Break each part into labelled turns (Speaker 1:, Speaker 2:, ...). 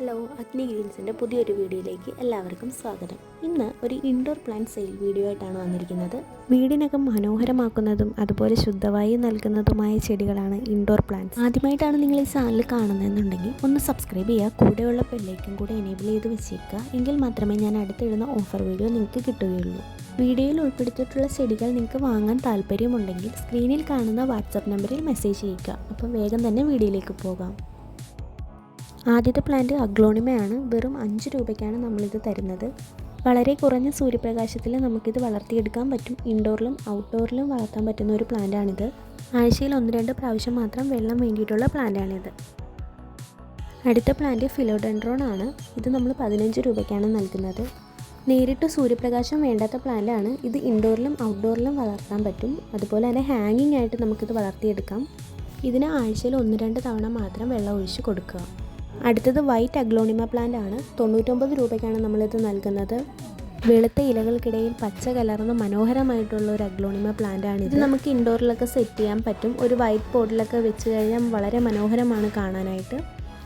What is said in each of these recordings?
Speaker 1: Hello, അഗ്നി ഗ്രീൻസിൻ്റെ പുതിയൊരു വീഡിയോയിലേക്ക് എല്ലാവർക്കും സ്വാഗതം. ഇന്ന് ഒരു ഇൻഡോർ പ്ലാന്റ് സെയിൽ വീഡിയോ ആയിട്ടാണ് വന്നിരിക്കുന്നത്. വീടിനകം മനോഹരമാക്കുന്നതും അതുപോലെ ശുദ്ധവായു നൽകുന്നതുമായ ചെടികളാണ് ഇൻഡോർ പ്ലാന്റ്സ്. ആദ്യമായിട്ടാണ് നിങ്ങൾ ഈ ചാനൽ കാണുന്നതെന്നുണ്ടെങ്കിൽ ഒന്ന് സബ്സ്ക്രൈബ് ചെയ്യുക, കൂടെയുള്ള ബെല്ലൈക്കൻ കൂടെ എനേബിൾ ചെയ്ത് വെച്ചേക്കുക. എങ്കിൽ മാത്രമേ ഞാൻ അടുത്തിടുന്ന ഓഫർ വീഡിയോ നിങ്ങൾക്ക് കിട്ടുകയുള്ളൂ. വീഡിയോയിൽ ഉൾപ്പെടുത്തിയിട്ടുള്ള ചെടികൾ നിങ്ങൾക്ക് വാങ്ങാൻ താല്പര്യമുണ്ടെങ്കിൽ സ്ക്രീനിൽ കാണുന്ന വാട്സപ്പ് നമ്പറിൽ മെസ്സേജ് ചെയ്യുക. അപ്പോൾ വേഗം തന്നെ വീഡിയോയിലേക്ക് പോകാം. ആദ്യത്തെ പ്ലാന്റ് അഗ്ലോണിമയാണ്. വെറും 5 രൂപയ്ക്കാണ് നമ്മളിത് തരുന്നത്. വളരെ കുറഞ്ഞ സൂര്യപ്രകാശത്തിൽ നമുക്കിത് വളർത്തിയെടുക്കാൻ പറ്റും. ഇൻഡോറിലും ഔട്ട്ഡോറിലും വളർത്താൻ പറ്റുന്ന ഒരു പ്ലാന്റാണിത്. ആഴ്ചയിൽ 1-2 പ്രാവശ്യം മാത്രം വെള്ളം വേണ്ടിയിട്ടുള്ള പ്ലാന്റാണിത്. അടുത്ത പ്ലാന്റ് ഫിലോഡെൻഡ്രോൺ ആണ്. ഇത് നമ്മൾ 15 രൂപയ്ക്കാണ് നൽകുന്നത്. നേരിട്ട് സൂര്യപ്രകാശം വേണ്ടാത്ത പ്ലാന്റാണ്. ഇത് ഇൻഡോറിലും ഔട്ട്ഡോറിലും വളർത്താൻ പറ്റും. അതുപോലെ തന്നെ ഹാങ്ങിങ് ആയിട്ട് നമുക്കിത് വളർത്തിയെടുക്കാം. ഇതിന് ആഴ്ചയിൽ 1-2 തവണ മാത്രം വെള്ളം ഒഴിച്ച് കൊടുക്കുക. അടുത്തത് വൈറ്റ് അഗ്ലോണിമ പ്ലാന്റ് ആണ്. 99 രൂപയ്ക്കാണ് നമ്മളിത് നൽകുന്നത്. വെളുത്ത ഇലകൾക്കിടയിൽ പച്ച കലർന്ന മനോഹരമായിട്ടുള്ള ഒരു അഗ്ലോണിമ പ്ലാന്റ് ആണ്. ഇത് നമുക്ക് ഇൻഡോറിലൊക്കെ സെറ്റ് ചെയ്യാൻ പറ്റും. ഒരു വൈറ്റ് പോട്ടിലൊക്കെ വെച്ച് കഴിഞ്ഞാൽ വളരെ മനോഹരമാണ് കാണാനായിട്ട്.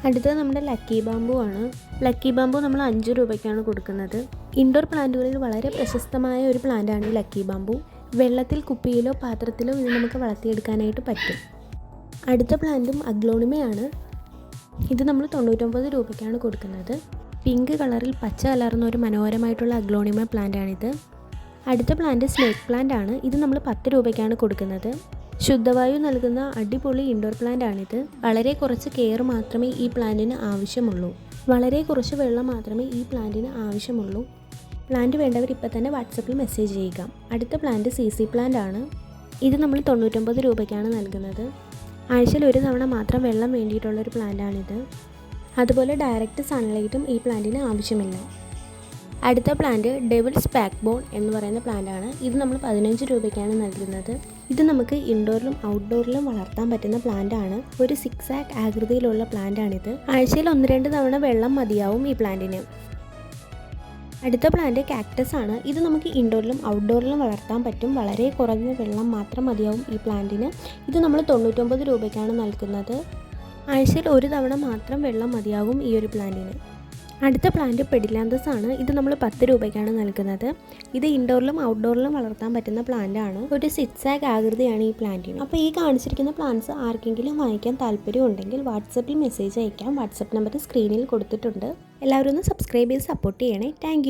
Speaker 1: അടുത്തത് നമ്മുടെ ലക്കി ബാമ്പു ആണ്. ലക്കി ബാമ്പു നമ്മൾ 5 രൂപയ്ക്കാണ് കൊടുക്കുന്നത്. ഇൻഡോർ പ്ലാന്റുകളിൽ വളരെ പ്രശസ്തമായ ഒരു പ്ലാന്റാണ് ഈ ലക്കി ബാമ്പു. വെള്ളത്തിൽ കുപ്പിയിലോ പാത്രത്തിലോ ഇത് നമുക്ക് വളർത്തിയെടുക്കാനായിട്ട് പറ്റും. അടുത്ത പ്ലാന്റും അഗ്ലോണിമയാണ്. ഇത് നമ്മൾ 99 രൂപയ്ക്കാണ് കൊടുക്കുന്നത്. പിങ്ക് കളറിൽ പച്ച കലർന്ന ഒരു മനോഹരമായിട്ടുള്ള അഗ്ലോണിമ പ്ലാന്റാണിത്. അടുത്ത പ്ലാന്റ് സ്നേക്ക് പ്ലാന്റ് ആണ്. ഇത് നമ്മൾ 10 രൂപയ്ക്കാണ് കൊടുക്കുന്നത്. ശുദ്ധവായു നൽകുന്ന അടിപൊളി ഇൻഡോർ പ്ലാന്റ് ആണിത്. വളരെ കുറച്ച് കെയർ മാത്രമേ ഈ പ്ലാന്റിന് ആവശ്യമുള്ളൂ. വളരെ കുറച്ച് വെള്ളം മാത്രമേ ഈ പ്ലാന്റിന് ആവശ്യമുള്ളൂ. പ്ലാന്റ് വേണ്ടവർ ഇപ്പോൾ തന്നെ വാട്സപ്പിൽ മെസ്സേജ് ചെയ്യുക. അടുത്ത പ്ലാന്റ് CC പ്ലാന്റ് ആണ്. ഇത് നമ്മൾ 99 രൂപയ്ക്കാണ് നൽകുന്നത്. ആഴ്ചയിൽ 1 തവണ മാത്രം വെള്ളം വേണ്ടിയിട്ടുള്ളൊരു പ്ലാന്റാണിത്. അതുപോലെ ഡയറക്റ്റ് സൺലൈറ്റും ഈ പ്ലാന്റിന് ആവശ്യമില്ല. അടുത്ത പ്ലാന്റ് ഡെവിൾസ് ബാക്ക് ബോൺ എന്ന് പറയുന്ന പ്ലാന്റാണ്. ഇത് നമ്മൾ 15 രൂപയ്ക്കാണ് നൽകുന്നത്. ഇത് നമുക്ക് ഇൻഡോറിലും ഔട്ട്ഡോറിലും വളർത്താൻ പറ്റുന്ന പ്ലാന്റാണ്. ഒരു സിക്സാക് ആകൃതിയിലുള്ള പ്ലാന്റാണിത്. ആഴ്ചയിൽ 1-2 തവണ വെള്ളം മതിയാവും ഈ പ്ലാന്റിന്. അടുത്ത പ്ലാന്റ് കാക്ടസ് ആണ്. ഇത് നമുക്ക് ഇൻഡോറിലും ഔട്ട്ഡോറിലും വളർത്താൻ പറ്റും. വളരെ കുറഞ്ഞ വെള്ളം മാത്രം മതിയാവും ഈ പ്ലാന്റിന്. ഇത് നമ്മൾ 99 രൂപയ്ക്കാണ് നൽകുന്നത്. ആഴ്ചയിൽ 1 തവണ മാത്രം വെള്ളം മതിയാകും ഈ ഒരു പ്ലാന്റിന്. അടുത്ത പ്ലാന്റ് പെഡിലാന്തസ് ആണ്. ഇത് നമ്മൾ 10 രൂപയ്ക്കാണ് നൽകുന്നത്. ഇത് ഇൻഡോറിലും ഔട്ട്ഡോറിലും വളർത്താൻ പറ്റുന്ന പ്ലാന്റ് ആണ്. ഒരു സിക്സാക് ആകൃതിയാണ് ഈ പ്ലാന്റിന്. അപ്പോൾ ഈ കാണിച്ചിരിക്കുന്ന പ്ലാന്റ്സ് ആർക്കെങ്കിലും വാങ്ങിക്കാൻ താല്പര്യം ഉണ്ടെങ്കിൽ വാട്സപ്പിൽ മെസ്സേജ് അയക്കാം. വാട്സപ്പ് നമ്പർ സ്ക്രീനിൽ കൊടുത്തിട്ടുണ്ട്. എല്ലാവരും ഒന്ന് സബ്സ്ക്രൈബ് ചെയ്ത് സപ്പോർട്ട് ചെയ്യണേ. താങ്ക്